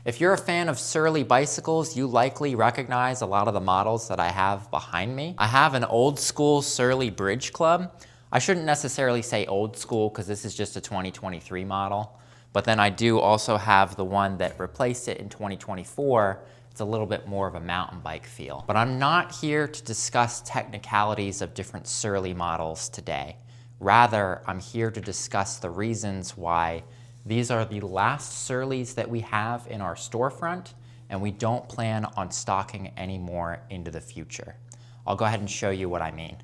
If you're a fan of Surly bicycles, you likely recognize a lot of the models that I have behind me. I have an old school Surly Bridge Club. I shouldn't necessarily say old school because this is just a 2023 model, but then I do also have the one that replaced it in 2024. It's a little bit more of a mountain bike feel. But I'm not here to discuss technicalities of different Surly models today. Rather, I'm here to discuss the reasons why these are the last Surlys that we have in our storefront, and we don't plan on stocking any more into the future. I'll go ahead and show you what I mean.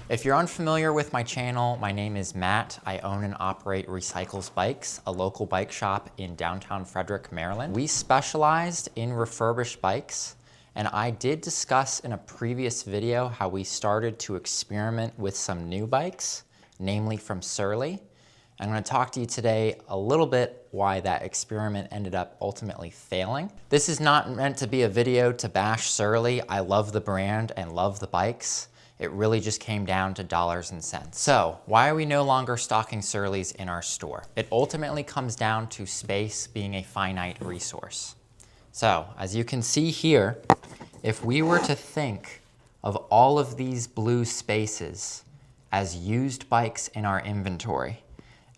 If you're unfamiliar with my channel, my name is Matt. I own and operate Recycles Bikes, a local bike shop in downtown Frederick, Maryland. We specialized in refurbished bikes, and I did discuss in a previous video how we started to experiment with some new bikes, namely from Surly. I'm going to talk to you today a little bit why that experiment ended up ultimately failing. This is not meant to be a video to bash Surly. I love the brand and love the bikes. It really just came down to dollars and cents. So why are we no longer stocking Surlys in our store? It ultimately comes down to space being a finite resource. So as you can see here, if we were to think of all of these blue spaces as used bikes in our inventory,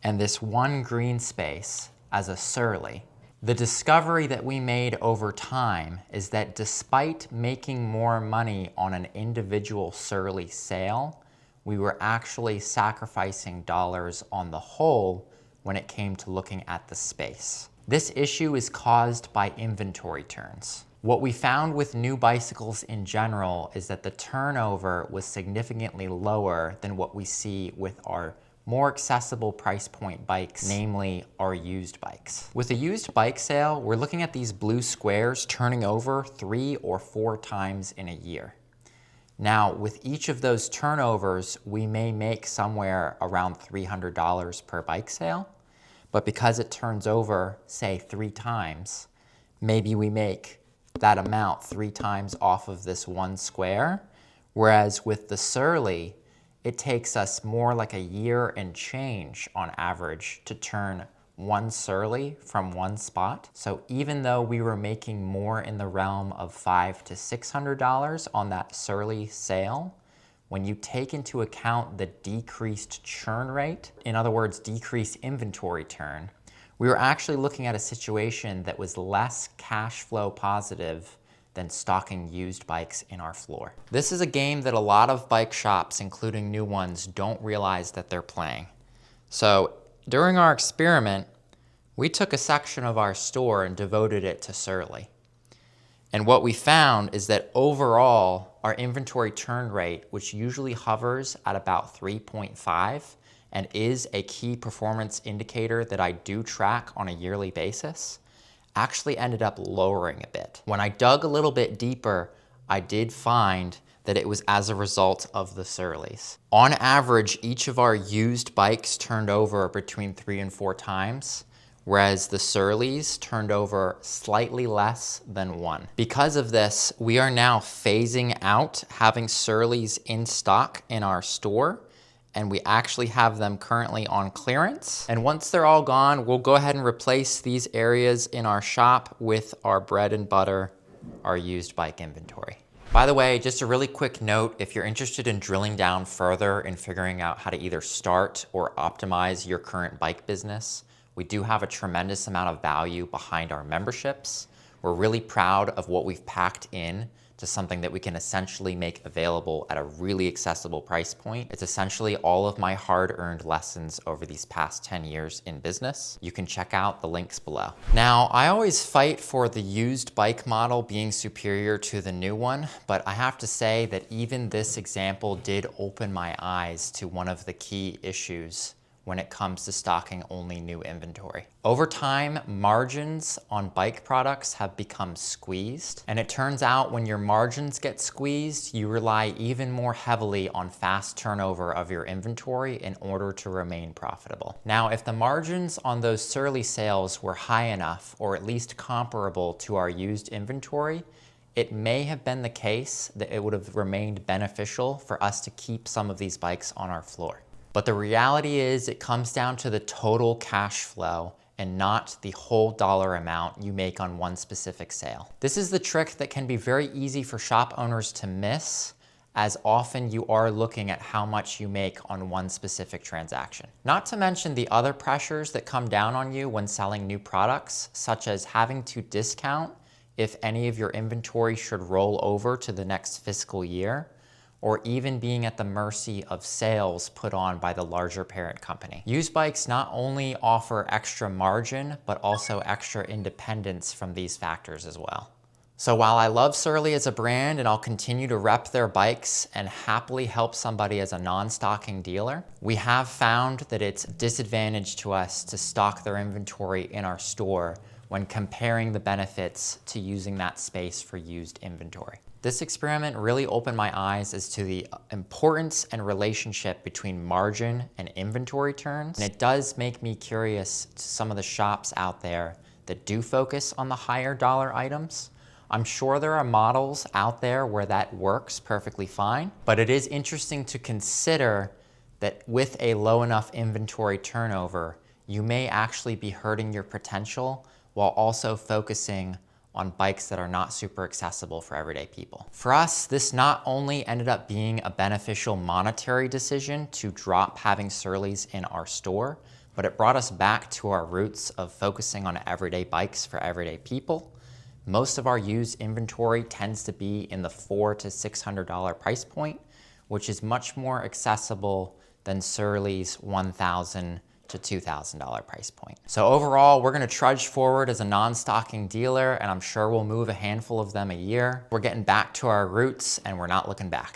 and this one green space as a Surly, the discovery that we made over time is that despite making more money on an individual Surly sale, we were actually sacrificing dollars on the whole when it came to looking at the space. This issue is caused by inventory turns. What we found with new bicycles in general is that the turnover was significantly lower than what we see with our more accessible price point bikes, namely our used bikes. With a used bike sale, we're looking at these blue squares turning over 3 or 4 times in a year. Now, with each of those turnovers, we may make somewhere around $300 per bike sale, but because it turns over, say, 3 times, maybe we make that amount 3 times off of this one square, whereas with the Surly, it takes us more like a year and change on average to turn one Surly from one spot. So even though we were making more in the realm of $500 to $600 on that Surly sale, when you take into account the decreased churn rate, in other words, decreased inventory turn, we were actually looking at a situation that was less cash flow positive than stocking used bikes in our floor. This is a game that a lot of bike shops, including new ones, don't realize that they're playing. So during our experiment, we took a section of our store and devoted it to Surly. And what we found is that overall, our inventory turn rate, which usually hovers at about 3.5 and is a key performance indicator that I do track on a yearly basis, actually ended up lowering a bit. When I dug a little bit deeper, I did find that it was as a result of the Surlys. On average, each of our used bikes turned over between 3 and 4 times, whereas the Surlys turned over slightly less than 1. Because of this, we are now phasing out having Surlys in stock in our store, and we actually have them currently on clearance. And once they're all gone, we'll go ahead and replace these areas in our shop with our bread and butter, our used bike inventory. By the way, just a really quick note, if you're interested in drilling down further and figuring out how to either start or optimize your current bike business, we do have a tremendous amount of value behind our memberships. We're really proud of what we've packed in to something that we can essentially make available at a really accessible price point. It's essentially all of my hard-earned lessons over these past 10 years in business. You can check out the links below. Now, I always fight for the used bike model being superior to the new one, but I have to say that even this example did open my eyes to one of the key issues when it comes to stocking only new inventory. Over time, margins on bike products have become squeezed, and it turns out when your margins get squeezed, you rely even more heavily on fast turnover of your inventory in order to remain profitable. Now, if the margins on those Surly sales were high enough, or at least comparable to our used inventory, it may have been the case that it would have remained beneficial for us to keep some of these bikes on our floor. But the reality is it comes down to the total cash flow and not the whole dollar amount you make on one specific sale. This is the trick that can be very easy for shop owners to miss, as often you are looking at how much you make on one specific transaction. Not to mention the other pressures that come down on you when selling new products, such as having to discount if any of your inventory should roll over to the next fiscal year, or even being at the mercy of sales put on by the larger parent company. Used bikes not only offer extra margin, but also extra independence from these factors as well. So while I love Surly as a brand and I'll continue to rep their bikes and happily help somebody as a non-stocking dealer, we have found that it's a disadvantage to us to stock their inventory in our store when comparing the benefits to using that space for used inventory. This experiment really opened my eyes as to the importance and relationship between margin and inventory turns. And it does make me curious to some of the shops out there that do focus on the higher dollar items. I'm sure there are models out there where that works perfectly fine, but it is interesting to consider that with a low enough inventory turnover, you may actually be hurting your potential while also focusing on bikes that are not super accessible for everyday people. For us, this not only ended up being a beneficial monetary decision to drop having Surly's in our store, but it brought us back to our roots of focusing on everyday bikes for everyday people. Most of our used inventory tends to be in the $400 to $600 price point, which is much more accessible than Surly's $1,000 to $2,000 price point. So overall, we're gonna trudge forward as a non-stocking dealer, and I'm sure we'll move a handful of them a year. We're getting back to our roots and we're not looking back.